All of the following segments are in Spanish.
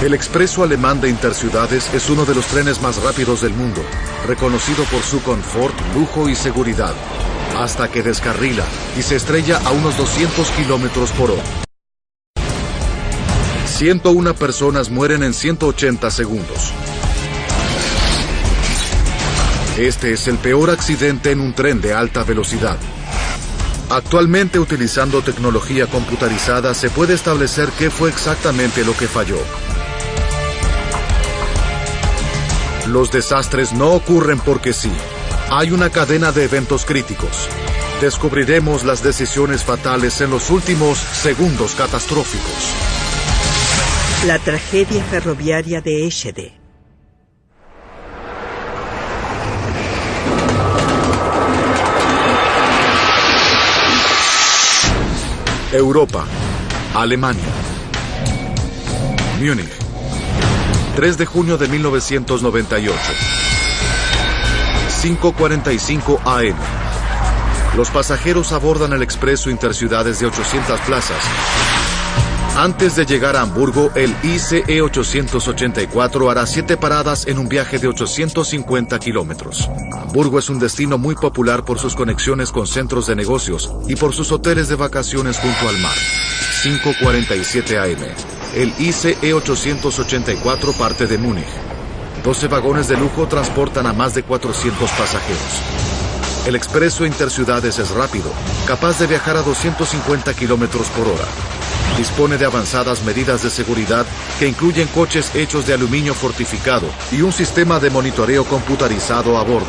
El expreso alemán de interciudades es uno de los trenes más rápidos del mundo, reconocido por su confort, lujo y seguridad, hasta que descarrila y se estrella a unos 200 kilómetros por hora. 101 personas mueren en 180 segundos. Este es el peor accidente en un tren de alta velocidad. Actualmente, utilizando tecnología computarizada, se puede establecer qué fue exactamente lo que falló. Los desastres no ocurren porque sí. Hay una cadena de eventos críticos. Descubriremos las decisiones fatales en los últimos segundos catastróficos. La tragedia ferroviaria de Eschede. Europa, Alemania, Múnich, 3 de junio de 1998, 5:45 AM. Los pasajeros abordan el expreso interciudades de 800 plazas. Antes de llegar a Hamburgo, el ICE 884 hará 7 paradas en un viaje de 850 kilómetros. Hamburgo es un destino muy popular por sus conexiones con centros de negocios y por sus hoteles de vacaciones junto al mar. 5:47 AM. El ICE 884 parte de Múnich. 12 vagones de lujo transportan a más de 400 pasajeros. El expreso interciudades es rápido, capaz de viajar a 250 kilómetros por hora. Dispone de avanzadas medidas de seguridad que incluyen coches hechos de aluminio fortificado y un sistema de monitoreo computarizado a bordo.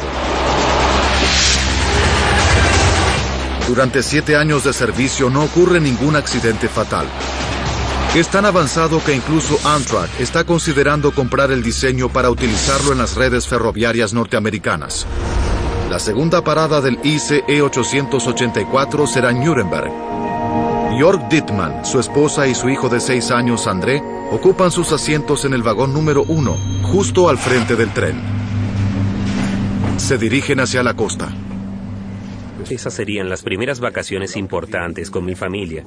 Durante 7 años de servicio no ocurre ningún accidente fatal. Es tan avanzado que incluso Amtrak está considerando comprar el diseño para utilizarlo en las redes ferroviarias norteamericanas. La segunda parada del ICE 884 será en Nuremberg. Jörg Dittmann, su esposa y su hijo de 6 años, André, ocupan sus asientos en el vagón número 1, justo al frente del tren. Se dirigen hacia la costa. Esas serían las primeras vacaciones importantes con mi familia.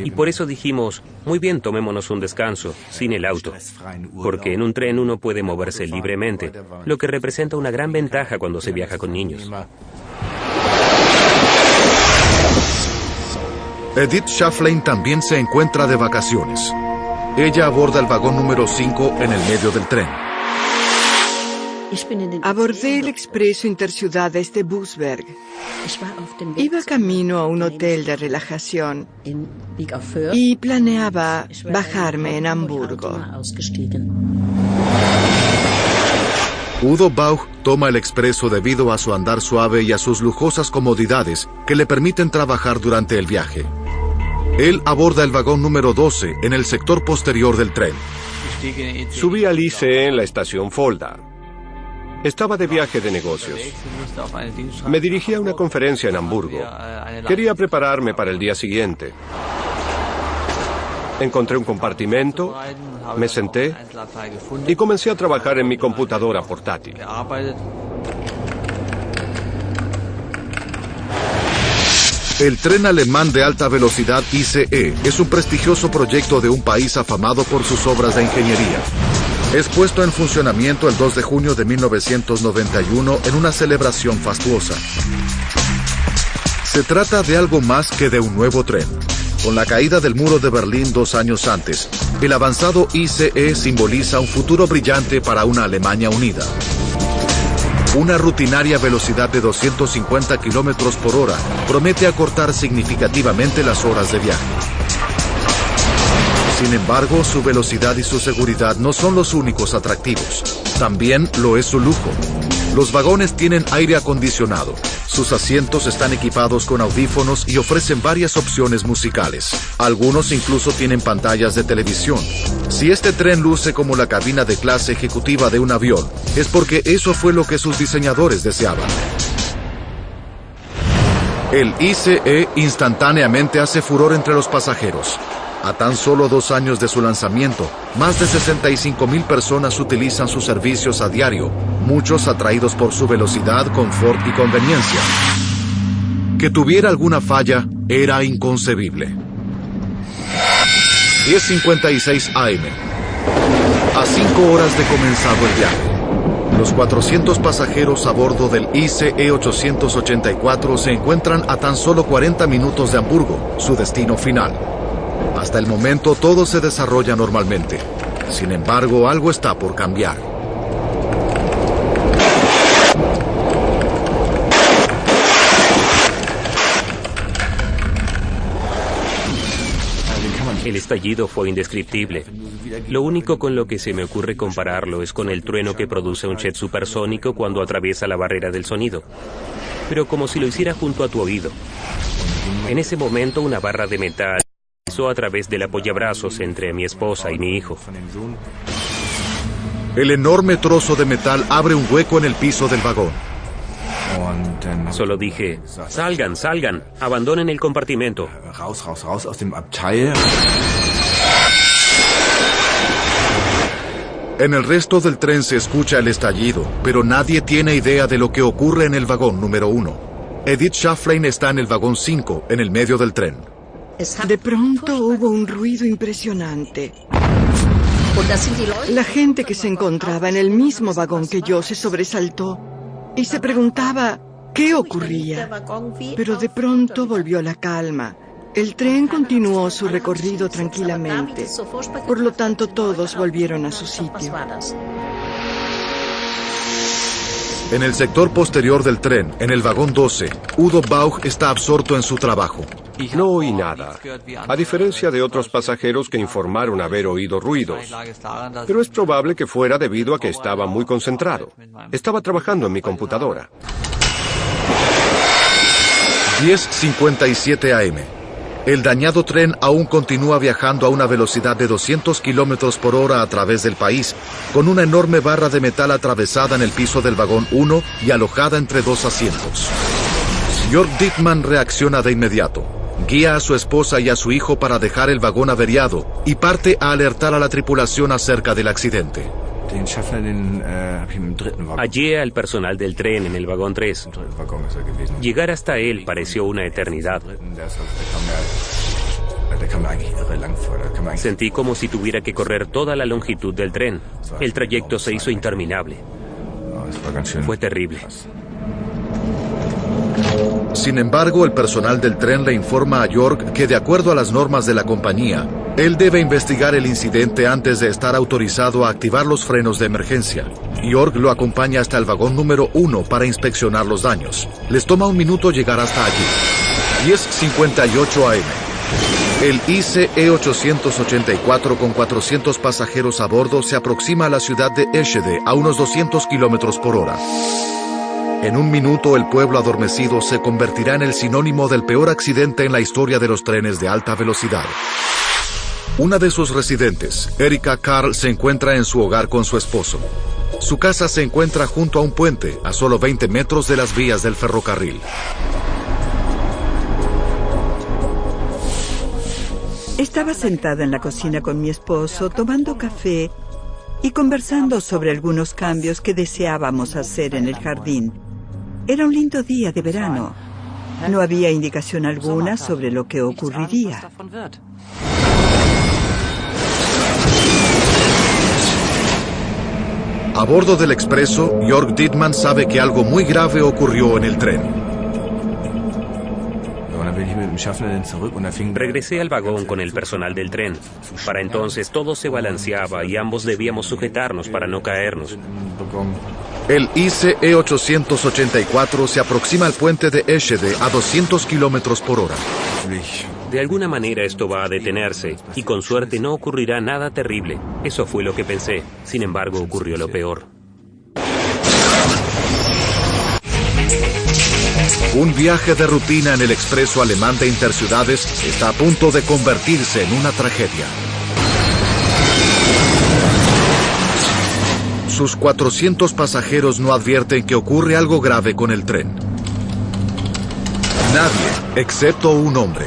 Y por eso dijimos, muy bien, tomémonos un descanso, sin el auto. Porque en un tren uno puede moverse libremente, lo que representa una gran ventaja cuando se viaja con niños. Edith Schafflein también se encuentra de vacaciones. Ella aborda el vagón número 5 en el medio del tren. Abordé el expreso interciudades de Busberg. Iba camino a un hotel de relajación y planeaba bajarme en Hamburgo. Udo Bauch toma el expreso debido a su andar suave y a sus lujosas comodidades que le permiten trabajar durante el viaje. Él aborda el vagón número 12 en el sector posterior del tren. Subí al ICE en la estación Fulda. Estaba de viaje de negocios. Me dirigí a una conferencia en Hamburgo. Quería prepararme para el día siguiente. Encontré un compartimento, me senté y comencé a trabajar en mi computadora portátil. El tren alemán de alta velocidad ICE es un prestigioso proyecto de un país afamado por sus obras de ingeniería. Es puesto en funcionamiento el 2 de junio de 1991 en una celebración fastuosa. Se trata de algo más que de un nuevo tren. Con la caída del muro de Berlín 2 años antes, el avanzado ICE simboliza un futuro brillante para una Alemania unida. Una rutinaria velocidad de 250 kilómetros por hora promete acortar significativamente las horas de viaje. Sin embargo, su velocidad y su seguridad no son los únicos atractivos. También lo es su lujo. Los vagones tienen aire acondicionado. Sus asientos están equipados con audífonos y ofrecen varias opciones musicales. Algunos incluso tienen pantallas de televisión. Si este tren luce como la cabina de clase ejecutiva de un avión, es porque eso fue lo que sus diseñadores deseaban. El ICE instantáneamente hace furor entre los pasajeros. A tan solo 2 años de su lanzamiento, más de 65,000 personas utilizan sus servicios a diario, muchos atraídos por su velocidad, confort y conveniencia. Que tuviera alguna falla era inconcebible. 10:56 AM. A 5 horas de comenzado el viaje, los 400 pasajeros a bordo del ICE 884 se encuentran a tan solo 40 minutos de Hamburgo, su destino final. Hasta el momento todo se desarrolla normalmente. Sin embargo, algo está por cambiar. El estallido fue indescriptible. Lo único con lo que se me ocurre compararlo es con el trueno que produce un jet supersónico cuando atraviesa la barrera del sonido. Pero como si lo hiciera junto a tu oído. En ese momento una barra de metal pasó a través del apoyabrazos entre mi esposa y mi hijo. El enorme trozo de metal abre un hueco en el piso del vagón. Solo dije, salgan, salgan, abandonen el compartimento. En el resto del tren se escucha el estallido, pero nadie tiene idea de lo que ocurre en el vagón número 1. Edith Schafflein está en el vagón 5, en el medio del tren. De pronto hubo un ruido impresionante. La gente que se encontraba en el mismo vagón que yo se sobresaltó y se preguntaba qué ocurría. Pero de pronto volvió la calma. El tren continuó su recorrido tranquilamente. Por lo tanto, todos volvieron a su sitio. En el sector posterior del tren, en el vagón 12, Udo Bauch está absorto en su trabajo. No oí nada, a diferencia de otros pasajeros que informaron haber oído ruidos. Pero es probable que fuera debido a que estaba muy concentrado. Estaba trabajando en mi computadora. 10:57 AM. El dañado tren aún continúa viajando a una velocidad de 200 kilómetros por hora a través del país, con una enorme barra de metal atravesada en el piso del vagón 1 y alojada entre dos asientos. Jörg Dittmann reacciona de inmediato. Guía a su esposa y a su hijo para dejar el vagón averiado y parte a alertar a la tripulación acerca del accidente. Hallé al personal del tren en el vagón 3. Llegar hasta él pareció una eternidad. Sentí como si tuviera que correr toda la longitud del tren. El trayecto se hizo interminable. Fue terrible. Sin embargo, el personal del tren le informa a Jörg que, de acuerdo a las normas de la compañía, él debe investigar el incidente antes de estar autorizado a activar los frenos de emergencia. Jörg lo acompaña hasta el vagón número 1 para inspeccionar los daños. Les toma un minuto llegar hasta allí. 10:58 AM. El ICE 884 con 400 pasajeros a bordo se aproxima a la ciudad de Eschede a unos 200 kilómetros por hora. En un minuto, el pueblo adormecido se convertirá en el sinónimo del peor accidente en la historia de los trenes de alta velocidad. Una de sus residentes, Erika Karl, se encuentra en su hogar con su esposo. Su casa se encuentra junto a un puente, a solo 20 metros de las vías del ferrocarril. Estaba sentada en la cocina con mi esposo, tomando café y conversando sobre algunos cambios que deseábamos hacer en el jardín. Era un lindo día de verano. No había indicación alguna sobre lo que ocurriría. A bordo del expreso, Jörg Dittmann sabe que algo muy grave ocurrió en el tren. Regresé al vagón con el personal del tren. Para entonces todo se balanceaba y ambos debíamos sujetarnos para no caernos. El ICE 884 se aproxima al puente de Eschede a 200 kilómetros por hora. De alguna manera esto va a detenerse y con suerte no ocurrirá nada terrible. Eso fue lo que pensé. Sin embargo, ocurrió lo peor. Un viaje de rutina en el expreso alemán de interciudades está a punto de convertirse en una tragedia. Sus 400 pasajeros no advierten que ocurre algo grave con el tren. Nadie, excepto un hombre.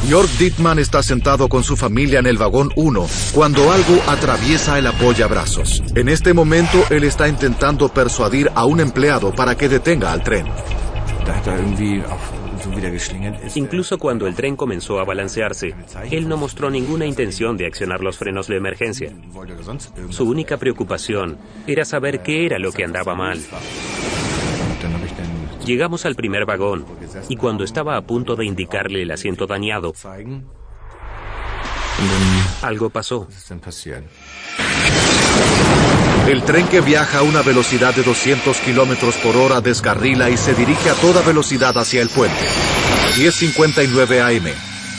Jörg Dittmann está sentado con su familia en el vagón 1 cuando algo atraviesa el apoyabrazos. En este momento, él está intentando persuadir a un empleado para que detenga al tren. Incluso cuando el tren comenzó a balancearse, él no mostró ninguna intención de accionar los frenos de emergencia. Su única preocupación era saber qué era lo que andaba mal. Llegamos al primer vagón, y cuando estaba a punto de indicarle el asiento dañado, algo pasó. El tren, que viaja a una velocidad de 200 kilómetros por hora, descarrila y se dirige a toda velocidad hacia el puente. 10:59 AM.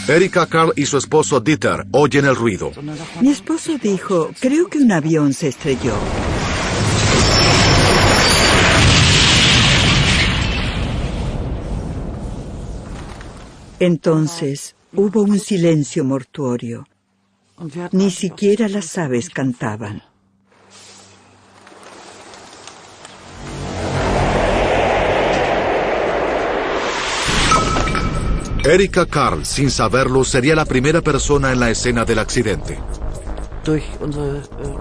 Erika Carl y su esposo Dieter oyen el ruido. Mi esposo dijo, creo que un avión se estrelló. Entonces hubo un silencio mortuorio. Ni siquiera las aves cantaban. Erika Carl, sin saberlo, sería la primera persona en la escena del accidente.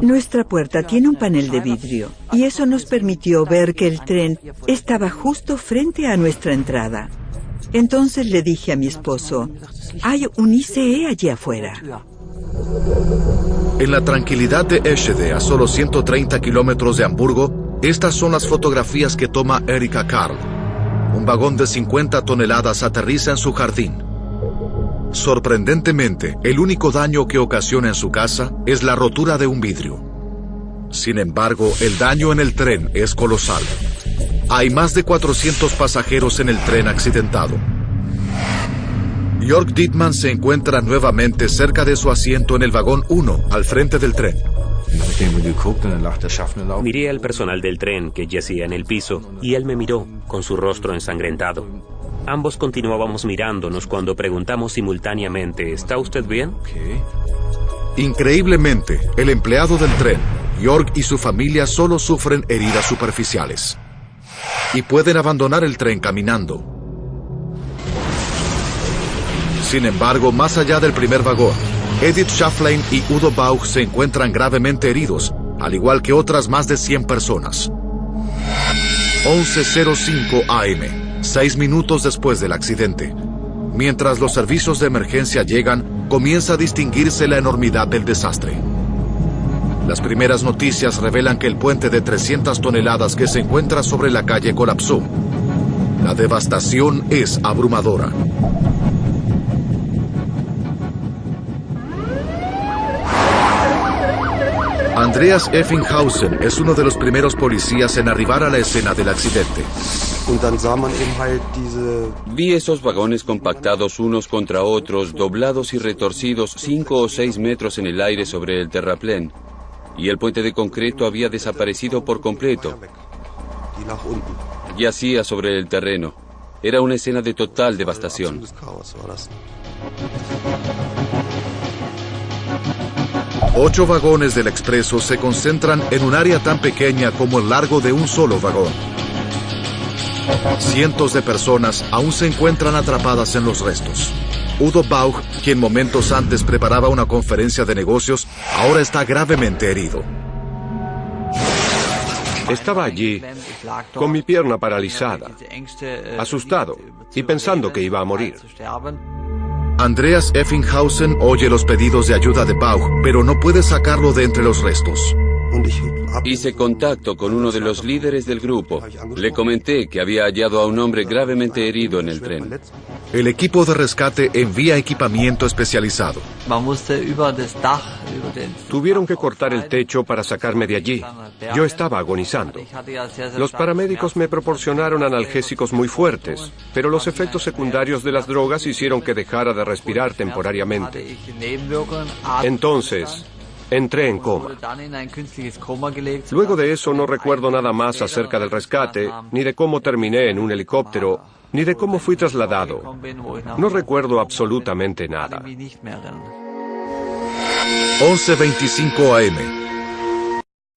Nuestra puerta tiene un panel de vidrio y eso nos permitió ver que el tren estaba justo frente a nuestra entrada. Entonces le dije a mi esposo, hay un ICE allí afuera. En la tranquilidad de Eschede, a solo 130 kilómetros de Hamburgo, estas son las fotografías que toma Erika Carl. Un vagón de 50 toneladas aterriza en su jardín. Sorprendentemente, el único daño que ocasiona en su casa es la rotura de un vidrio. Sin embargo, el daño en el tren es colosal. Hay más de 400 pasajeros en el tren accidentado. Jörg Dittmann se encuentra nuevamente cerca de su asiento en el vagón 1, al frente del tren. Miré al personal del tren que yacía en el piso y él me miró con su rostro ensangrentado. Ambos continuábamos mirándonos cuando preguntamos simultáneamente, ¿está usted bien? Increíblemente, el empleado del tren, Jörg, y su familia solo sufren heridas superficiales y pueden abandonar el tren caminando. Sin embargo, más allá del primer vagón, Edith Schafflein y Udo Bauch se encuentran gravemente heridos, al igual que otras más de 100 personas. 11:05 AM, 6 minutos después del accidente. Mientras los servicios de emergencia llegan, comienza a distinguirse la enormidad del desastre. Las primeras noticias revelan que el puente de 300 toneladas que se encuentra sobre la calle colapsó. La devastación es abrumadora. Andreas Effinghausen es uno de los primeros policías en arribar a la escena del accidente. Vi esos vagones compactados unos contra otros, doblados y retorcidos 5 o 6 metros en el aire sobre el terraplén. Y el puente de concreto había desaparecido por completo. Yacía sobre el terreno. Era una escena de total devastación. Ocho vagones del expreso se concentran en un área tan pequeña como el largo de un solo vagón. Cientos de personas aún se encuentran atrapadas en los restos. Udo Bauch, quien momentos antes preparaba una conferencia de negocios, ahora está gravemente herido. Estaba allí, con mi pierna paralizada, asustado y pensando que iba a morir. Andreas Effinghausen oye los pedidos de ayuda de Bauch, pero no puede sacarlo de entre los restos. Hice contacto con uno de los líderes del grupo. Le comenté que había hallado a un hombre gravemente herido en el tren. El equipo de rescate envía equipamiento especializado. Tuvieron que cortar el techo para sacarme de allí. Yo estaba agonizando. Los paramédicos me proporcionaron analgésicos muy fuertes, pero los efectos secundarios de las drogas hicieron que dejara de respirar temporariamente. Entonces, entré en coma. Luego de eso no recuerdo nada más acerca del rescate, ni de cómo terminé en un helicóptero, ni de cómo fui trasladado. No recuerdo absolutamente nada. 11:25 AM.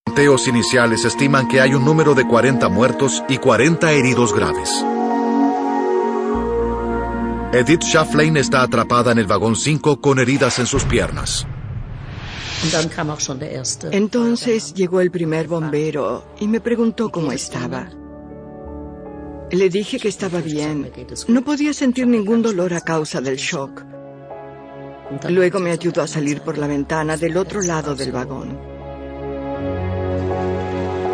Conteos iniciales estiman que hay un número de 40 muertos y 40 heridos graves. Edith Schafflein está atrapada en el vagón 5 con heridas en sus piernas. Entonces llegó el primer bombero y me preguntó cómo estaba. Le dije que estaba bien. No podía sentir ningún dolor a causa del shock. Luego me ayudó a salir por la ventana del otro lado del vagón.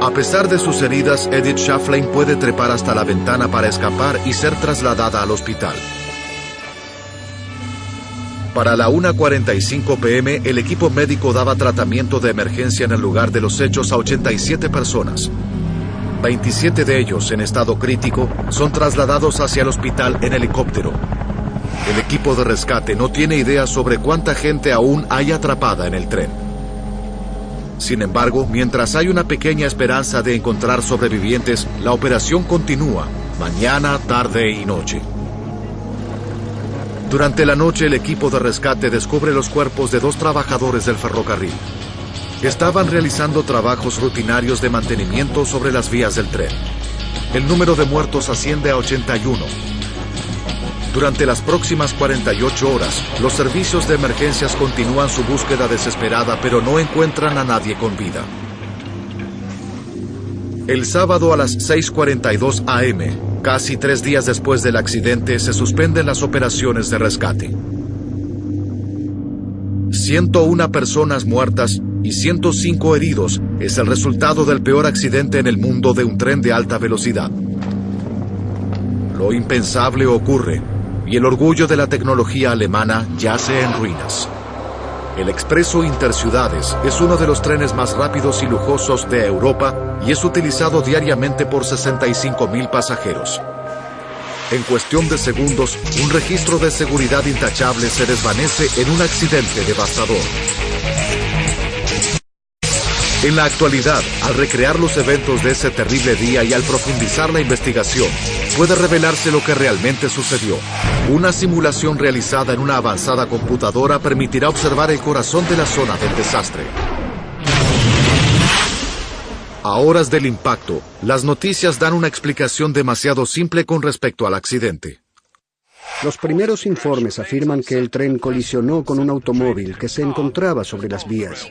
A pesar de sus heridas, Edith Schafflein puede trepar hasta la ventana para escapar y ser trasladada al hospital. Para la 1:45 p.m., el equipo médico daba tratamiento de emergencia en el lugar de los hechos a 87 personas. 27 de ellos, en estado crítico, son trasladados hacia el hospital en helicóptero. El equipo de rescate no tiene idea sobre cuánta gente aún hay atrapada en el tren. Sin embargo, mientras hay una pequeña esperanza de encontrar sobrevivientes, la operación continúa, mañana, tarde y noche. Durante la noche, el equipo de rescate descubre los cuerpos de 2 trabajadores del ferrocarril. Estaban realizando trabajos rutinarios de mantenimiento sobre las vías del tren. El número de muertos asciende a 81. Durante las próximas 48 horas, los servicios de emergencias continúan su búsqueda desesperada, pero no encuentran a nadie con vida. El sábado a las 6:42 a.m., casi 3 días después del accidente, se suspenden las operaciones de rescate. 101 personas muertas y 105 heridos es el resultado del peor accidente en el mundo de un tren de alta velocidad. Lo impensable ocurre, y el orgullo de la tecnología alemana yace en ruinas. El Expreso Interciudades es uno de los trenes más rápidos y lujosos de Europa y es utilizado diariamente por 65.000 pasajeros. En cuestión de segundos, un registro de seguridad intachable se desvanece en un accidente devastador. En la actualidad, al recrear los eventos de ese terrible día y al profundizar la investigación, puede revelarse lo que realmente sucedió. Una simulación realizada en una avanzada computadora permitirá observar el corazón de la zona del desastre. A horas del impacto, las noticias dan una explicación demasiado simple con respecto al accidente. Los primeros informes afirman que el tren colisionó con un automóvil que se encontraba sobre las vías.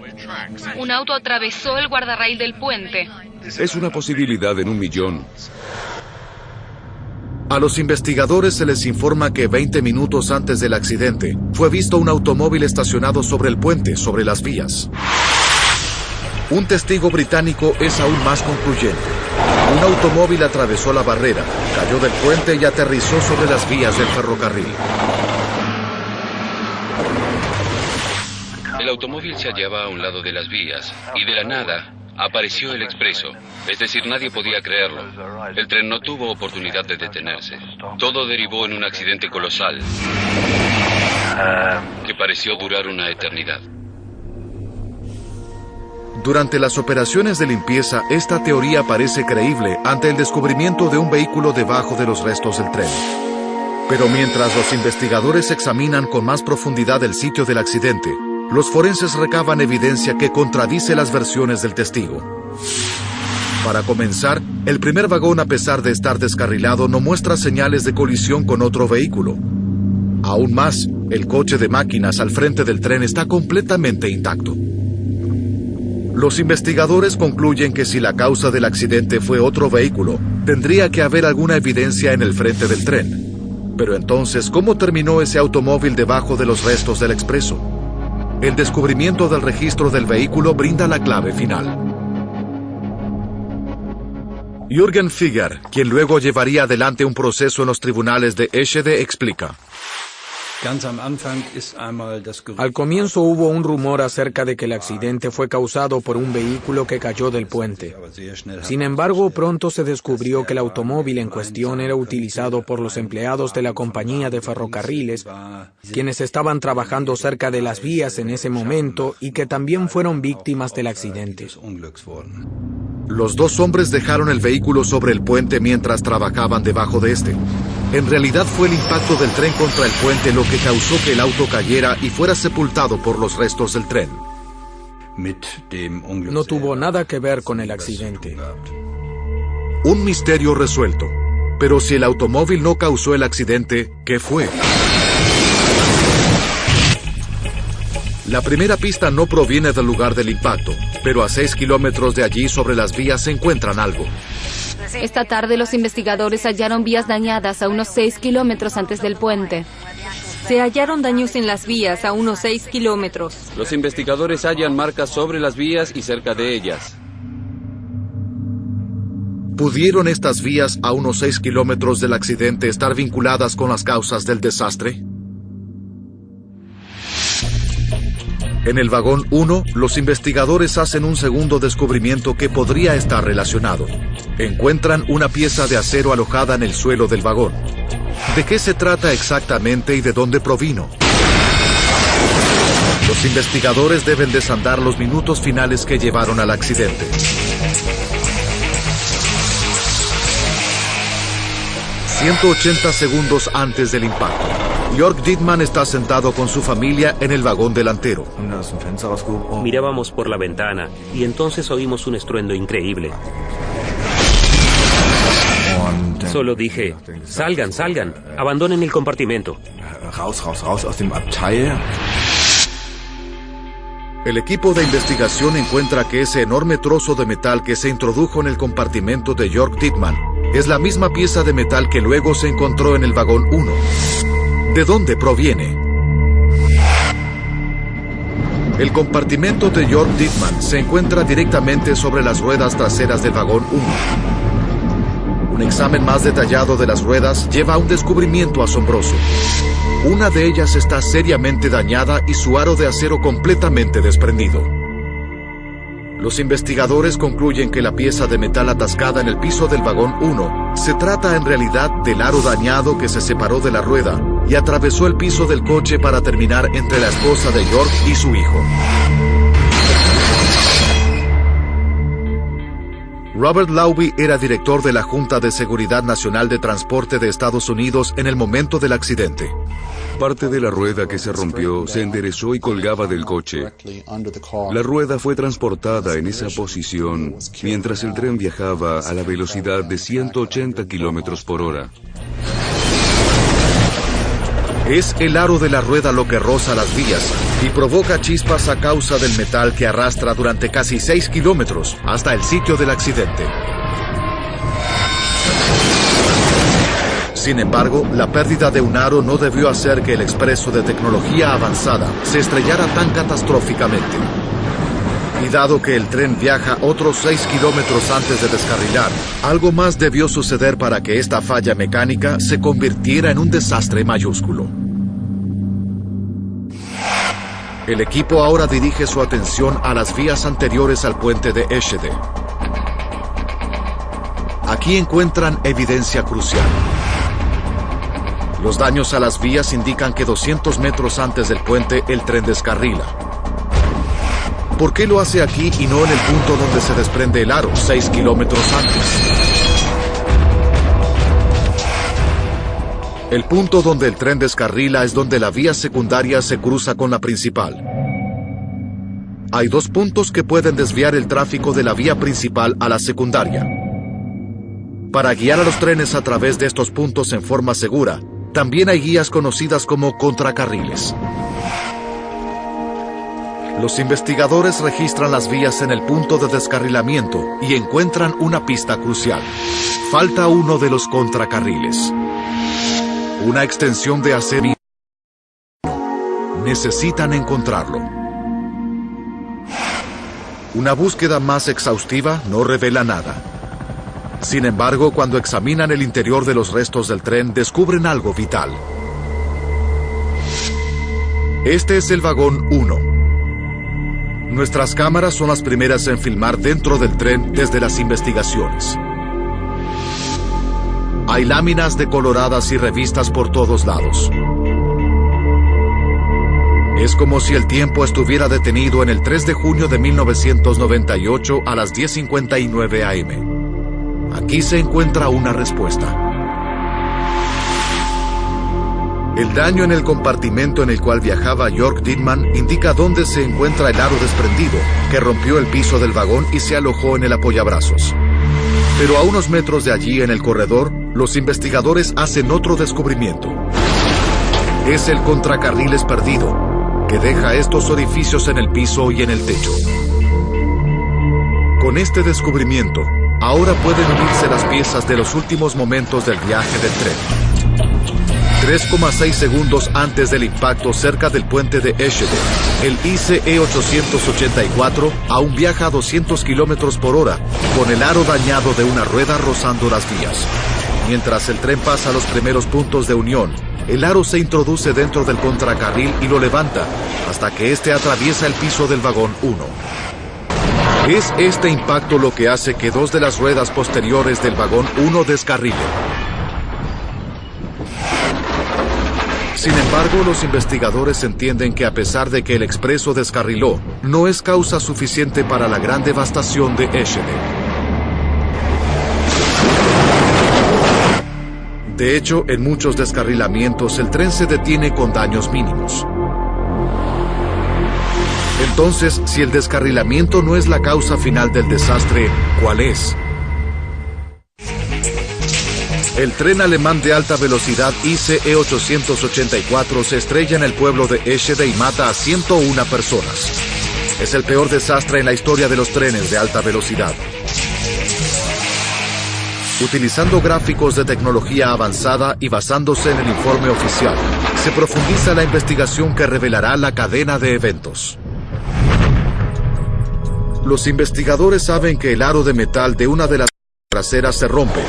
Un auto atravesó el guardarraíl del puente. Es una posibilidad en 1.000.000. A los investigadores se les informa que 20 minutos antes del accidente fue visto un automóvil estacionado sobre el puente, sobre las vías. Un testigo británico es aún más concluyente. Un automóvil atravesó la barrera, cayó del puente y aterrizó sobre las vías del ferrocarril. El automóvil se hallaba a un lado de las vías y de la nada apareció el expreso. Es decir, nadie podía creerlo. El tren no tuvo oportunidad de detenerse. Todo derivó en un accidente colosal que pareció durar una eternidad. Durante las operaciones de limpieza, esta teoría parece creíble ante el descubrimiento de un vehículo debajo de los restos del tren. Pero mientras los investigadores examinan con más profundidad el sitio del accidente, los forenses recaban evidencia que contradice las versiones del testigo. Para comenzar, el primer vagón, a pesar de estar descarrilado, no muestra señales de colisión con otro vehículo. Aún más, el coche de máquinas al frente del tren está completamente intacto. Los investigadores concluyen que si la causa del accidente fue otro vehículo, tendría que haber alguna evidencia en el frente del tren. Pero entonces, ¿cómo terminó ese automóvil debajo de los restos del expreso? El descubrimiento del registro del vehículo brinda la clave final. Jürgen Figer, quien luego llevaría adelante un proceso en los tribunales de Eschede, explica. Al comienzo hubo un rumor acerca de que el accidente fue causado por un vehículo que cayó del puente. Sin embargo, pronto se descubrió que el automóvil en cuestión era utilizado por los empleados de la compañía de ferrocarriles, quienes estaban trabajando cerca de las vías en ese momento y que también fueron víctimas del accidente. Los 2 hombres dejaron el vehículo sobre el puente mientras trabajaban debajo de este. En realidad fue el impacto del tren contra el puente lo que causó que el auto cayera y fuera sepultado por los restos del tren. No tuvo nada que ver con el accidente. Un misterio resuelto. Pero si el automóvil no causó el accidente, ¿qué fue? La primera pista no proviene del lugar del impacto, pero a 6 kilómetros de allí sobre las vías se encuentran algo. Esta tarde los investigadores hallaron vías dañadas a unos 6 kilómetros antes del puente. Se hallaron daños en las vías a unos 6 kilómetros. Los investigadores hallan marcas sobre las vías y cerca de ellas. ¿Pudieron estas vías a unos 6 kilómetros del accidente estar vinculadas con las causas del desastre? En el vagón 1, los investigadores hacen un segundo descubrimiento que podría estar relacionado. Encuentran una pieza de acero alojada en el suelo del vagón. ¿De qué se trata exactamente y de dónde provino? Los investigadores deben desandar los minutos finales que llevaron al accidente. 180 segundos antes del impacto. Jörg Dittmann está sentado con su familia en el vagón delantero. Mirábamos por la ventana y entonces oímos un estruendo increíble. Solo dije, salgan, salgan, abandonen el compartimento. El equipo de investigación encuentra que ese enorme trozo de metal que se introdujo en el compartimento de Jörg Dittmann es la misma pieza de metal que luego se encontró en el vagón 1. ¿De dónde proviene? El compartimento de Jörg Dittmann se encuentra directamente sobre las ruedas traseras del vagón 1. Un examen más detallado de las ruedas lleva a un descubrimiento asombroso. Una de ellas está seriamente dañada y su aro de acero completamente desprendido. Los investigadores concluyen que la pieza de metal atascada en el piso del vagón 1 se trata en realidad del aro dañado que se separó de la rueda y atravesó el piso del coche para terminar entre la esposa de Jörg y su hijo. Robert Laube era director de la Junta de Seguridad Nacional de Transporte de Estados Unidos en el momento del accidente. Parte de la rueda que se rompió se enderezó y colgaba del coche. La rueda fue transportada en esa posición mientras el tren viajaba a la velocidad de 180 kilómetros por hora. Es el aro de la rueda lo que roza las vías y provoca chispas a causa del metal que arrastra durante casi 6 kilómetros hasta el sitio del accidente. Sin embargo, la pérdida de un aro no debió hacer que el expreso de tecnología avanzada se estrellara tan catastróficamente. Y dado que el tren viaja otros 6 kilómetros antes de descarrilar, algo más debió suceder para que esta falla mecánica se convirtiera en un desastre mayúsculo. El equipo ahora dirige su atención a las vías anteriores al puente de Eschede. Aquí encuentran evidencia crucial. Los daños a las vías indican que 200 metros antes del puente el tren descarrila. ¿Por qué lo hace aquí y no en el punto donde se desprende el aro, 6 kilómetros antes? El punto donde el tren descarrila es donde la vía secundaria se cruza con la principal. Hay dos puntos que pueden desviar el tráfico de la vía principal a la secundaria. Para guiar a los trenes a través de estos puntos en forma segura, también hay guías conocidas como contracarriles. Los investigadores registran las vías en el punto de descarrilamiento y encuentran una pista crucial. Falta uno de los contracarriles. Una extensión de acero. Necesitan encontrarlo. Una búsqueda más exhaustiva no revela nada. Sin embargo, cuando examinan el interior de los restos del tren, descubren algo vital. Este es el vagón 1. Nuestras cámaras son las primeras en filmar dentro del tren desde las investigaciones. Hay láminas decoloradas y revistas por todos lados. Es como si el tiempo estuviera detenido en el 3 de junio de 1998 a las 10:59 am. Aquí se encuentra una respuesta. El daño en el compartimento en el cual viajaba Jörg Dittmann indica dónde se encuentra el aro desprendido, que rompió el piso del vagón y se alojó en el apoyabrazos. Pero a unos metros de allí, en el corredor, los investigadores hacen otro descubrimiento. Es el contracarriles perdido, que deja estos orificios en el piso y en el techo. Con este descubrimiento, Ahora pueden unirse las piezas de los últimos momentos del viaje del tren. 3,6 segundos antes del impacto cerca del puente de Eschede, el ICE 884 aún viaja a 200 kilómetros por hora, con el aro dañado de una rueda rozando las vías. Mientras el tren pasa a los primeros puntos de unión, el aro se introduce dentro del contracarril y lo levanta, hasta que éste atraviesa el piso del vagón 1. Es este impacto lo que hace que dos de las ruedas posteriores del vagón 1 descarrilen. Sin embargo, los investigadores entienden que a pesar de que el expreso descarriló, no es causa suficiente para la gran devastación de Eschede. De hecho, en muchos descarrilamientos el tren se detiene con daños mínimos. Entonces, si el descarrilamiento no es la causa final del desastre, ¿cuál es? El tren alemán de alta velocidad ICE 884 se estrella en el pueblo de Eschede y mata a 101 personas. Es el peor desastre en la historia de los trenes de alta velocidad. Utilizando gráficos de tecnología avanzada y basándose en el informe oficial, se profundiza la investigación que revelará la cadena de eventos. Los investigadores saben que el aro de metal de una de las traseras se rompe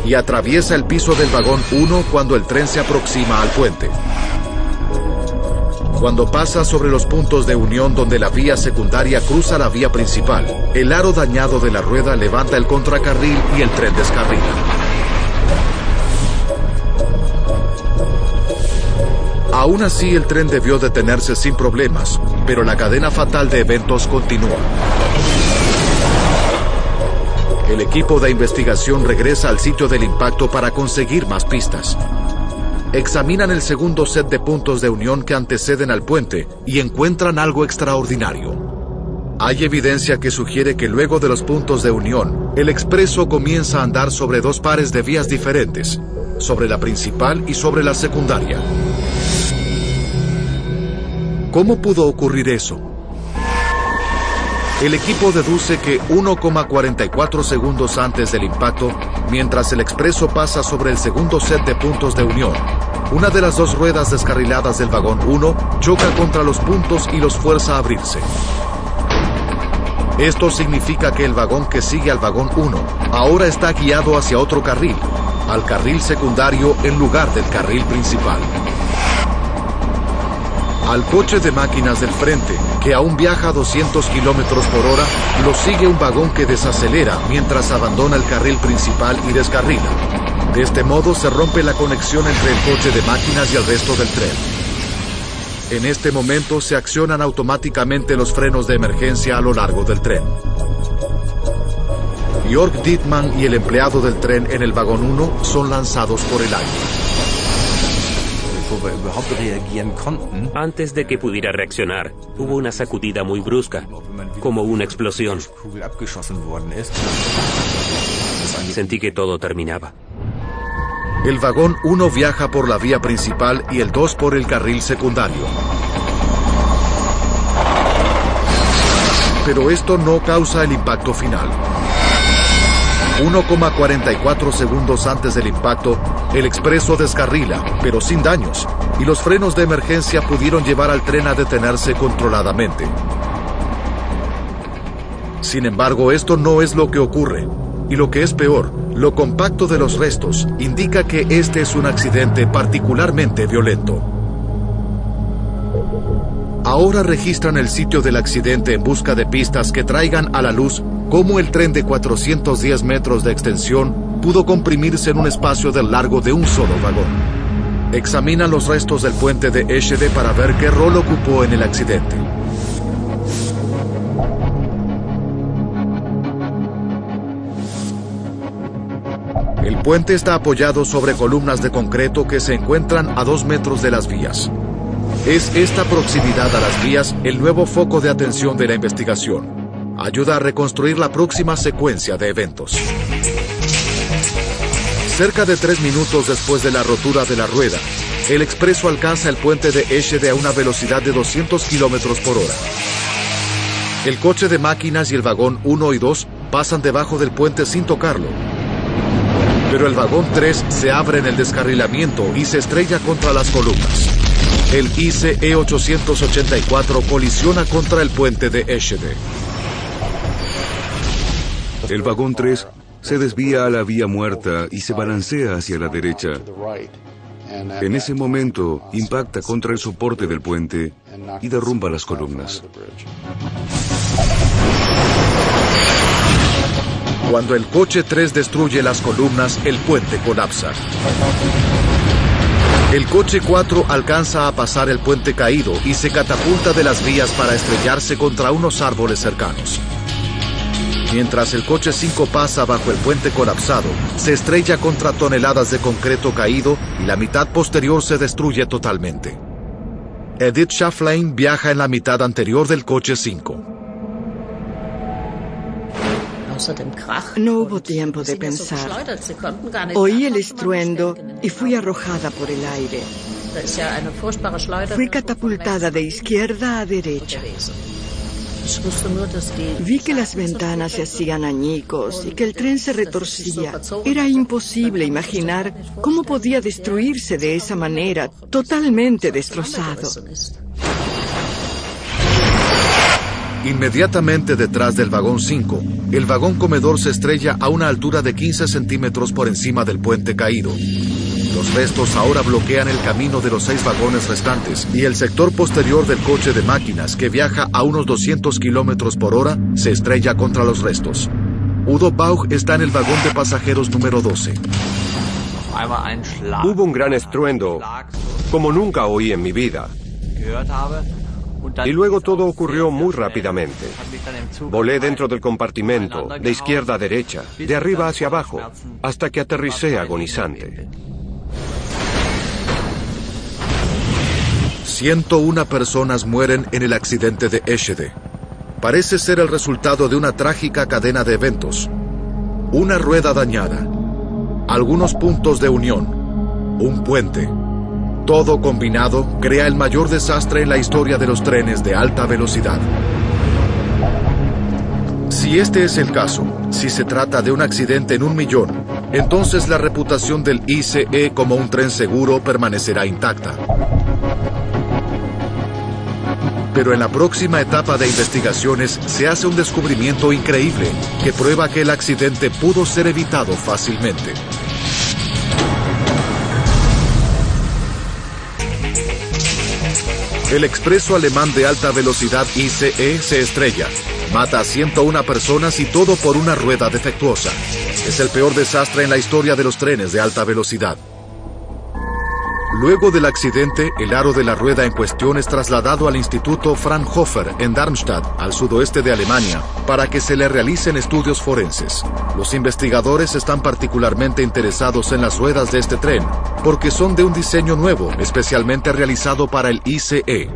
y atraviesa el piso del vagón 1 cuando el tren se aproxima al puente. Cuando pasa sobre los puntos de unión donde la vía secundaria cruza la vía principal, el aro dañado de la rueda levanta el contracarril y el tren descarrila. Aún así, el tren debió detenerse sin problemas, pero la cadena fatal de eventos continúa. El equipo de investigación regresa al sitio del impacto para conseguir más pistas. Examinan el segundo set de puntos de unión que anteceden al puente y encuentran algo extraordinario. Hay evidencia que sugiere que luego de los puntos de unión, el expreso comienza a andar sobre dos pares de vías diferentes, sobre la principal y sobre la secundaria. ¿Cómo pudo ocurrir eso? El equipo deduce que 1,44 segundos antes del impacto, mientras el expreso pasa sobre el segundo set de puntos de unión, una de las dos ruedas descarriladas del vagón 1 choca contra los puntos y los fuerza a abrirse. Esto significa que el vagón que sigue al vagón 1 ahora está guiado hacia otro carril, al carril secundario en lugar del carril principal. Al coche de máquinas del frente, que aún viaja a 200 kilómetros por hora, lo sigue un vagón que desacelera mientras abandona el carril principal y descarrila. De este modo se rompe la conexión entre el coche de máquinas y el resto del tren. En este momento se accionan automáticamente los frenos de emergencia a lo largo del tren. Jörg Dittmann y el empleado del tren en el vagón 1 son lanzados por el aire. Antes de que pudiera reaccionar, hubo una sacudida muy brusca, como una explosión. Sentí que todo terminaba. El vagón 1 viaja por la vía principal y el 2 por el carril secundario. Pero esto no causa el impacto final. 1,44 segundos antes del impacto, el expreso descarrila, pero sin daños, y los frenos de emergencia pudieron llevar al tren a detenerse controladamente. Sin embargo, esto no es lo que ocurre, y lo que es peor, lo compacto de los restos indica que este es un accidente particularmente violento. Ahora registran el sitio del accidente en busca de pistas que traigan a la luz cómo el tren de 410 metros de extensión pudo comprimirse en un espacio del largo de un solo vagón. Examinan los restos del puente de Eschede para ver qué rol ocupó en el accidente. El puente está apoyado sobre columnas de concreto que se encuentran a 2 metros de las vías. Es esta proximidad a las vías el nuevo foco de atención de la investigación. Ayuda a reconstruir la próxima secuencia de eventos. Cerca de 3 minutos después de la rotura de la rueda, el expreso alcanza el puente de Eschede a una velocidad de 200 kilómetros por hora. El coche de máquinas y el vagón 1 y 2 pasan debajo del puente sin tocarlo. Pero el vagón 3 se abre en el descarrilamiento y se estrella contra las columnas. El ICE 884 colisiona contra el puente de Eschede. El vagón 3 se desvía a la vía muerta y se balancea hacia la derecha. En ese momento, impacta contra el soporte del puente y derrumba las columnas. Cuando el coche 3 destruye las columnas, el puente colapsa. El coche 4 alcanza a pasar el puente caído y se catapulta de las vías para estrellarse contra unos árboles cercanos. Mientras el coche 5 pasa bajo el puente colapsado, se estrella contra toneladas de concreto caído y la mitad posterior se destruye totalmente. Edith Schafflein viaja en la mitad anterior del coche 5. No hubo tiempo de pensar. Oí el estruendo y fui arrojada por el aire. Fui catapultada de izquierda a derecha. Vi que las ventanas se hacían añicos y que el tren se retorcía. Era imposible imaginar cómo podía destruirse de esa manera, totalmente destrozado. Inmediatamente detrás del vagón 5, el vagón comedor se estrella a una altura de 15 centímetros por encima del puente caído. Los restos ahora bloquean el camino de los 6 vagones restantes y el sector posterior del coche de máquinas, que viaja a unos 200 kilómetros por hora, se estrella contra los restos. Udo Bauch está en el vagón de pasajeros número 12. Hubo un gran estruendo, como nunca oí en mi vida. Y luego todo ocurrió muy rápidamente. Volé dentro del compartimento, de izquierda a derecha, de arriba hacia abajo, hasta que aterricé agonizante. 101 personas mueren en el accidente de Eschede. Parece ser el resultado de una trágica cadena de eventos. Una rueda dañada, algunos puntos de unión, un puente. Todo combinado crea el mayor desastre en la historia de los trenes de alta velocidad. Si este es el caso, si se trata de un accidente en 1 millón, entonces la reputación del ICE como un tren seguro permanecerá intacta. Pero en la próxima etapa de investigaciones se hace un descubrimiento increíble que prueba que el accidente pudo ser evitado fácilmente. El expreso alemán de alta velocidad ICE se estrella, mata a 101 personas y todo por una rueda defectuosa. Es el peor desastre en la historia de los trenes de alta velocidad. Luego del accidente, el aro de la rueda en cuestión es trasladado al Instituto Fraunhofer en Darmstadt, al sudoeste de Alemania, para que se le realicen estudios forenses. Los investigadores están particularmente interesados en las ruedas de este tren, porque son de un diseño nuevo, especialmente realizado para el ICE.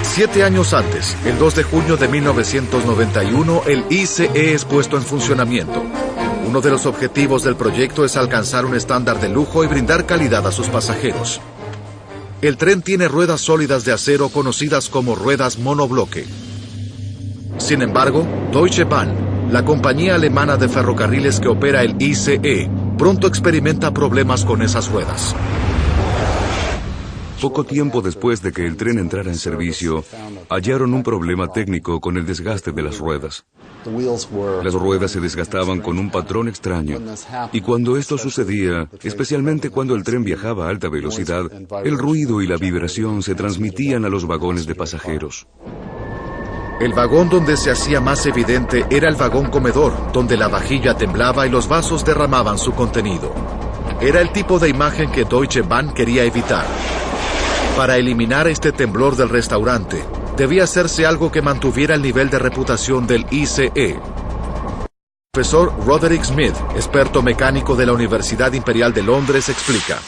7 años antes, el 2 de junio de 1991, el ICE es puesto en funcionamiento. Uno de los objetivos del proyecto es alcanzar un estándar de lujo y brindar calidad a sus pasajeros. El tren tiene ruedas sólidas de acero conocidas como ruedas monobloque. Sin embargo, Deutsche Bahn, la compañía alemana de ferrocarriles que opera el ICE, pronto experimenta problemas con esas ruedas. Poco tiempo después de que el tren entrara en servicio, hallaron un problema técnico con el desgaste de las ruedas. Las ruedas se desgastaban con un patrón extraño, y cuando esto sucedía, especialmente cuando el tren viajaba a alta velocidad, el ruido y la vibración se transmitían a los vagones de pasajeros. El vagón donde se hacía más evidente era el vagón comedor, donde la vajilla temblaba y los vasos derramaban su contenido. Era el tipo de imagen que Deutsche Bahn quería evitar. Para eliminar este temblor del restaurante, debía hacerse algo que mantuviera el nivel de reputación del ICE. El profesor Roderick Smith, experto mecánico de la Universidad Imperial de Londres, explica.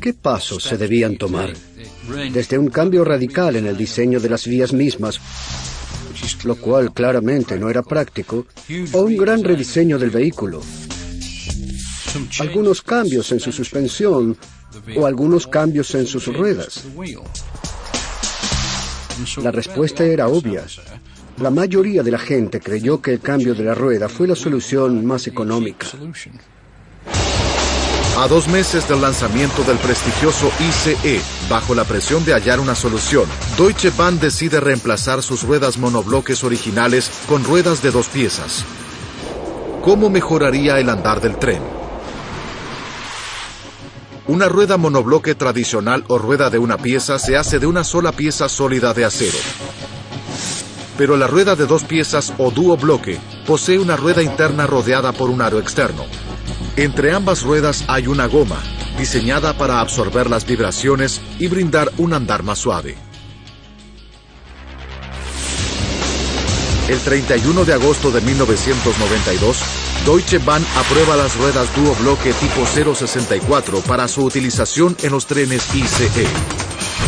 ¿Qué pasos se debían tomar? Desde un cambio radical en el diseño de las vías mismas, lo cual claramente no era práctico, o un gran rediseño del vehículo. Algunos cambios en su suspensión o algunos cambios en sus ruedas. La respuesta era obvia. La mayoría de la gente creyó que el cambio de la rueda fue la solución más económica. A 2 meses del lanzamiento del prestigioso ICE, bajo la presión de hallar una solución, Deutsche Bahn decide reemplazar sus ruedas monobloques originales con ruedas de 2 piezas. ¿Cómo mejoraría el andar del tren? Una rueda monobloque tradicional o rueda de una pieza se hace de una sola pieza sólida de acero. Pero la rueda de 2 piezas o duobloque posee una rueda interna rodeada por un aro externo. Entre ambas ruedas hay una goma, diseñada para absorber las vibraciones y brindar un andar más suave. El 31 de agosto de 1992, Deutsche Bahn aprueba las ruedas duobloque tipo 064 para su utilización en los trenes ICE.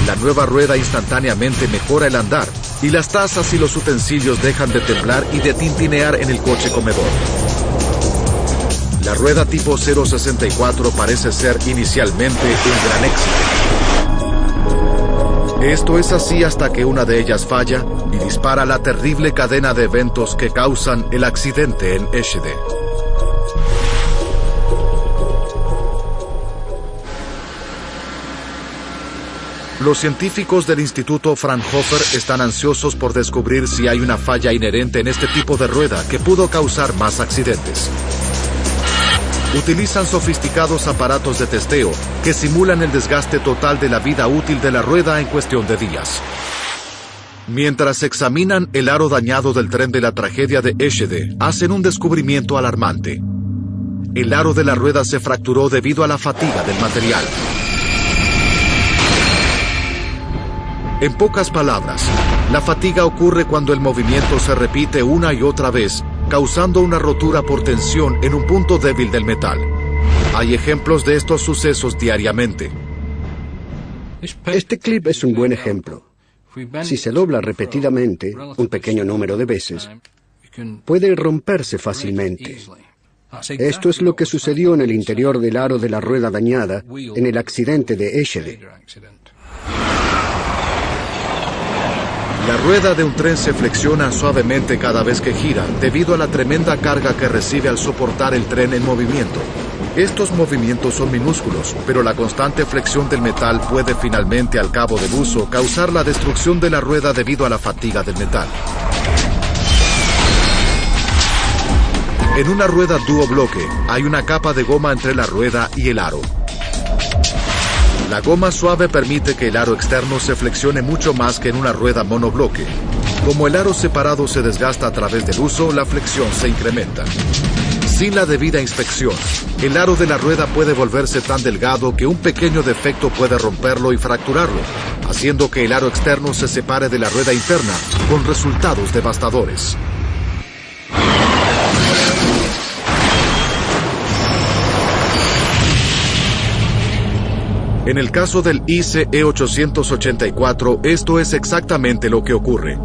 La nueva rueda instantáneamente mejora el andar y las tazas y los utensilios dejan de temblar y de tintinear en el coche comedor. La rueda tipo 064 parece ser inicialmente un gran éxito. Esto es así hasta que una de ellas falla y dispara la terrible cadena de eventos que causan el accidente en Eschede. Los científicos del Instituto Fraunhofer están ansiosos por descubrir si hay una falla inherente en este tipo de rueda que pudo causar más accidentes. Utilizan sofisticados aparatos de testeo que simulan el desgaste total de la vida útil de la rueda en cuestión de días. Mientras examinan el aro dañado del tren de la tragedia de Eschede, hacen un descubrimiento alarmante. El aro de la rueda se fracturó debido a la fatiga del material. En pocas palabras, la fatiga ocurre cuando el movimiento se repite una y otra vez, causando una rotura por tensión en un punto débil del metal. Hay ejemplos de estos sucesos diariamente. Este clip es un buen ejemplo. Si se dobla repetidamente, un pequeño número de veces, puede romperse fácilmente. Esto es lo que sucedió en el interior del aro de la rueda dañada en el accidente de Eschede. La rueda de un tren se flexiona suavemente cada vez que gira, debido a la tremenda carga que recibe al soportar el tren en movimiento. Estos movimientos son minúsculos, pero la constante flexión del metal puede finalmente, al cabo del uso, causar la destrucción de la rueda debido a la fatiga del metal. En una rueda duobloque, hay una capa de goma entre la rueda y el aro. La goma suave permite que el aro externo se flexione mucho más que en una rueda monobloque. Como el aro separado se desgasta a través del uso, la flexión se incrementa. Sin la debida inspección, el aro de la rueda puede volverse tan delgado que un pequeño defecto puede romperlo y fracturarlo, haciendo que el aro externo se separe de la rueda interna, con resultados devastadores. En el caso del ICE 884, esto es exactamente lo que ocurre.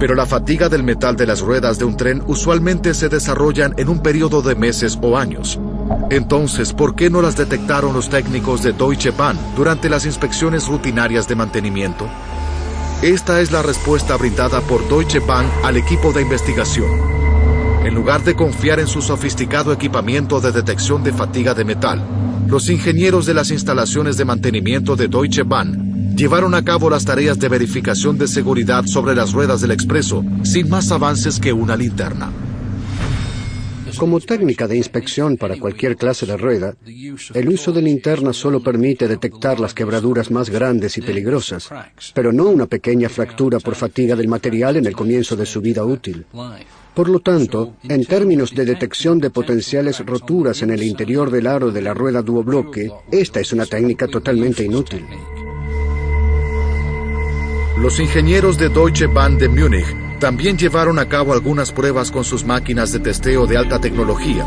Pero la fatiga del metal de las ruedas de un tren usualmente se desarrollan en un periodo de meses o años. Entonces, ¿por qué no las detectaron los técnicos de Deutsche Bahn durante las inspecciones rutinarias de mantenimiento? Esta es la respuesta brindada por Deutsche Bahn al equipo de investigación. En lugar de confiar en su sofisticado equipamiento de detección de fatiga de metal, los ingenieros de las instalaciones de mantenimiento de Deutsche Bahn llevaron a cabo las tareas de verificación de seguridad sobre las ruedas del expreso, sin más avances que una linterna. Como técnica de inspección para cualquier clase de rueda, el uso de linternas solo permite detectar las quebraduras más grandes y peligrosas, pero no una pequeña fractura por fatiga del material en el comienzo de su vida útil. Por lo tanto, en términos de detección de potenciales roturas en el interior del aro de la rueda duobloque, esta es una técnica totalmente inútil. Los ingenieros de Deutsche Bahn de Múnich también llevaron a cabo algunas pruebas con sus máquinas de testeo de alta tecnología,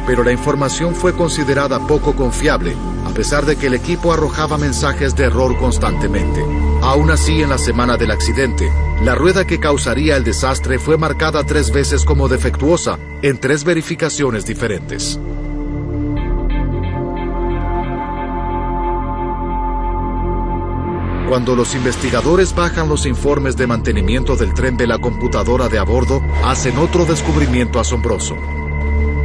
pero la información fue considerada poco confiable, a pesar de que el equipo arrojaba mensajes de error constantemente. Aún así, en la semana del accidente, la rueda que causaría el desastre fue marcada 3 veces como defectuosa en 3 verificaciones diferentes. Cuando los investigadores bajan los informes de mantenimiento del tren de la computadora de a bordo, hacen otro descubrimiento asombroso.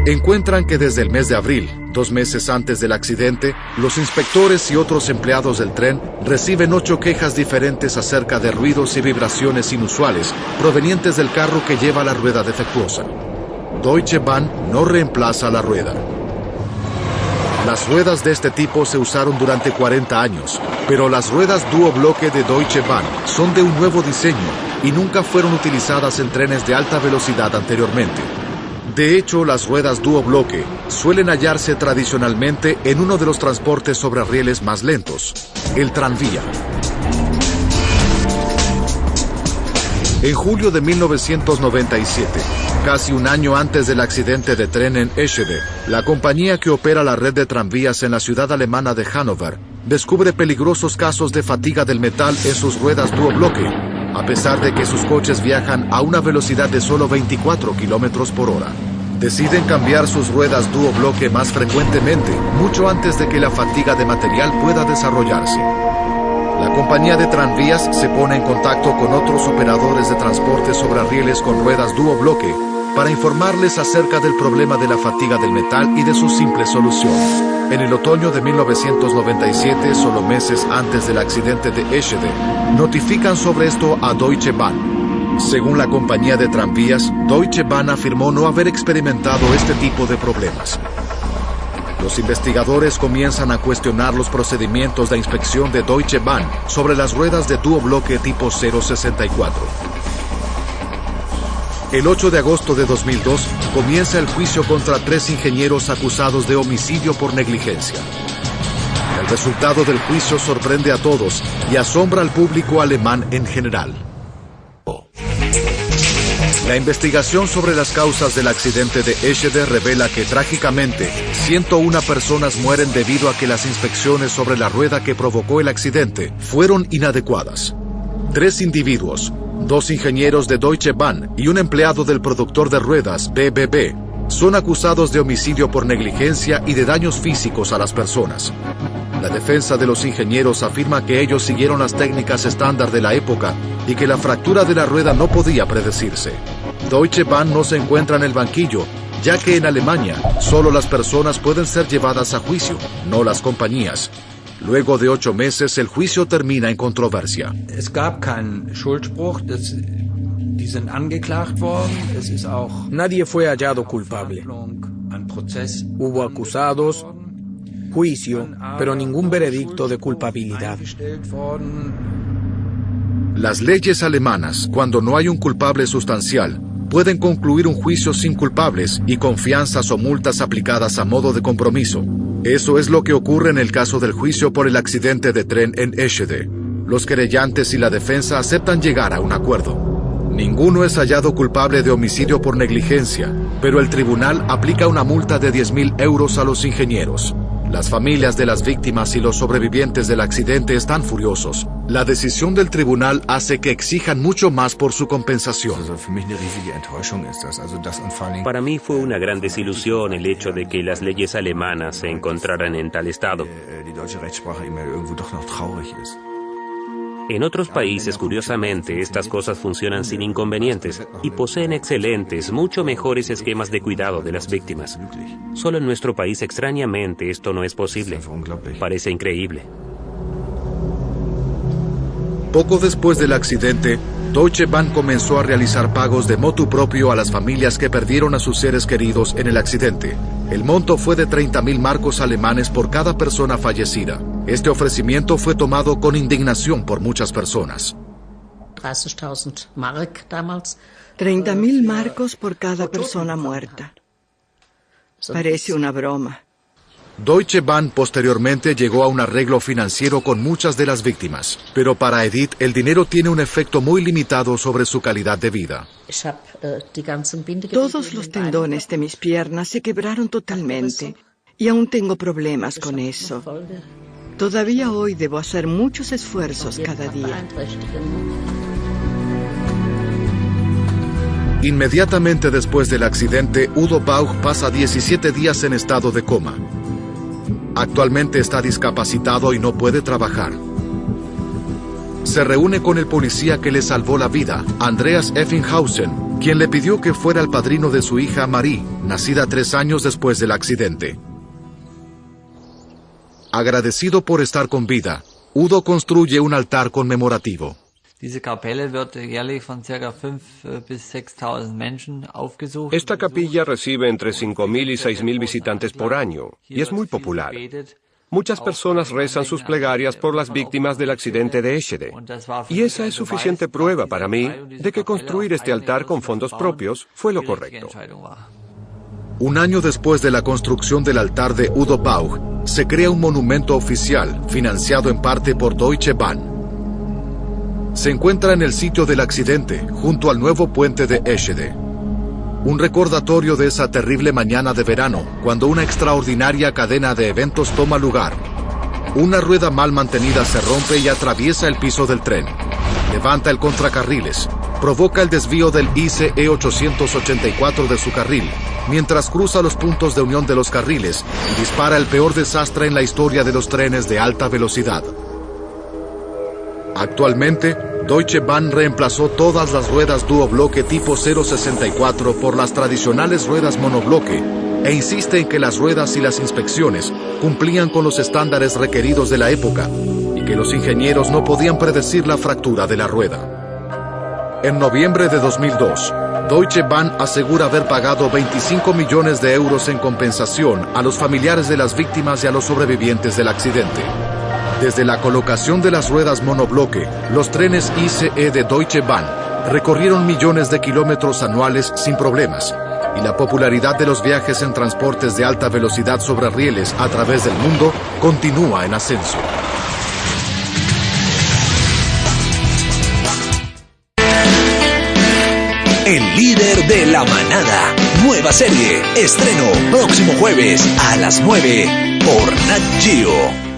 Encuentran que desde el mes de abril, 2 meses antes del accidente, los inspectores y otros empleados del tren reciben 8 quejas diferentes acerca de ruidos y vibraciones inusuales provenientes del carro que lleva la rueda defectuosa. Deutsche Bahn no reemplaza la rueda. Las ruedas de este tipo se usaron durante 40 años, pero las ruedas duobloque de Deutsche Bahn son de un nuevo diseño y nunca fueron utilizadas en trenes de alta velocidad anteriormente. De hecho, las ruedas duobloque suelen hallarse tradicionalmente en uno de los transportes sobre rieles más lentos, el tranvía. En julio de 1997, casi un año antes del accidente de tren en Eschede, la compañía que opera la red de tranvías en la ciudad alemana de Hannover descubre peligrosos casos de fatiga del metal en sus ruedas duobloque, a pesar de que sus coches viajan a una velocidad de solo 24 kilómetros por hora. Deciden cambiar sus ruedas duobloque más frecuentemente, mucho antes de que la fatiga de material pueda desarrollarse. La compañía de tranvías se pone en contacto con otros operadores de transporte sobre rieles con ruedas duobloque para informarles acerca del problema de la fatiga del metal y de su simple solución. En el otoño de 1997, solo meses antes del accidente de Eschede, notifican sobre esto a Deutsche Bahn. Según la compañía de tranvías, Deutsche Bahn afirmó no haber experimentado este tipo de problemas. Los investigadores comienzan a cuestionar los procedimientos de inspección de Deutsche Bahn sobre las ruedas de duobloque tipo 064. El 8 de agosto de 2002 comienza el juicio contra 3 ingenieros acusados de homicidio por negligencia. El resultado del juicio sorprende a todos y asombra al público alemán en general. La investigación sobre las causas del accidente de Eschede revela que trágicamente 101 personas mueren debido a que las inspecciones sobre la rueda que provocó el accidente fueron inadecuadas. 3 individuos, 2 ingenieros de Deutsche Bahn y un empleado del productor de ruedas, BBB, son acusados de homicidio por negligencia y de daños físicos a las personas. La defensa de los ingenieros afirma que ellos siguieron las técnicas estándar de la época y que la fractura de la rueda no podía predecirse. Deutsche Bahn no se encuentra en el banquillo, ya que en Alemania solo las personas pueden ser llevadas a juicio, no las compañías. Luego de 8 meses, el juicio termina en controversia. Nadie fue hallado culpable. Hubo acusados, juicio, pero ningún veredicto de culpabilidad. Las leyes alemanas, cuando no hay un culpable sustancial, pueden concluir un juicio sin culpables y con fianzas o multas aplicadas a modo de compromiso. Eso es lo que ocurre en el caso del juicio por el accidente de tren en Eschede. Los querellantes y la defensa aceptan llegar a un acuerdo. Ninguno es hallado culpable de homicidio por negligencia, pero el tribunal aplica una multa de 10.000 euros a los ingenieros. Las familias de las víctimas y los sobrevivientes del accidente están furiosos. La decisión del tribunal hace que exijan mucho más por su compensación. Para mí fue una gran desilusión el hecho de que las leyes alemanas se encontraran en tal estado. En otros países, curiosamente, estas cosas funcionan sin inconvenientes y poseen excelentes, mucho mejores esquemas de cuidado de las víctimas. Solo en nuestro país, extrañamente, esto no es posible. Parece increíble. Poco después del accidente, Deutsche Bahn comenzó a realizar pagos de motu propio a las familias que perdieron a sus seres queridos en el accidente. El monto fue de 30.000 marcos alemanes por cada persona fallecida. Este ofrecimiento fue tomado con indignación por muchas personas. 30.000 marcos por cada persona muerta. Parece una broma. Deutsche Bahn posteriormente llegó a un arreglo financiero con muchas de las víctimas, pero para Edith el dinero tiene un efecto muy limitado sobre su calidad de vida. Todos los tendones de mis piernas se quebraron totalmente y aún tengo problemas con eso. Todavía hoy debo hacer muchos esfuerzos cada día. Inmediatamente después del accidente, Udo Bauch pasa 17 días en estado de coma. Actualmente está discapacitado y no puede trabajar. se reúne con el policía que le salvó la vida, Andreas Effenhausen, quien le pidió que fuera el padrino de su hija Marie, nacida 3 años después del accidente. Agradecido por estar con vida, Udo construye un altar conmemorativo. Esta capilla recibe entre 5.000 y 6.000 visitantes por año y es muy popular. Muchas personas rezan sus plegarias por las víctimas del accidente de Eschede. Y esa es suficiente prueba para mí de que construir este altar con fondos propios fue lo correcto. Un año después de la construcción del altar de Udo Baug, se crea un monumento oficial, financiado en parte por Deutsche Bahn. Se encuentra en el sitio del accidente, junto al nuevo puente de Eschede. Un recordatorio de esa terrible mañana de verano, cuando una extraordinaria cadena de eventos toma lugar. Una rueda mal mantenida se rompe y atraviesa el piso del tren. Levanta el contracarriles, provoca el desvío del ICE 884 de su carril, mientras cruza los puntos de unión de los carriles y dispara el peor desastre en la historia de los trenes de alta velocidad. Actualmente, Deutsche Bahn reemplazó todas las ruedas duobloque tipo 064 por las tradicionales ruedas monobloque e insiste en que las ruedas y las inspecciones cumplían con los estándares requeridos de la época y que los ingenieros no podían predecir la fractura de la rueda. En noviembre de 2002, Deutsche Bahn asegura haber pagado 25 millones de euros en compensación a los familiares de las víctimas y a los sobrevivientes del accidente. Desde la colocación de las ruedas monobloque, los trenes ICE de Deutsche Bahn recorrieron millones de kilómetros anuales sin problemas, y la popularidad de los viajes en transportes de alta velocidad sobre rieles a través del mundo continúa en ascenso. El líder de la manada. Nueva serie. Estreno próximo jueves a las 9 por Nat Geo.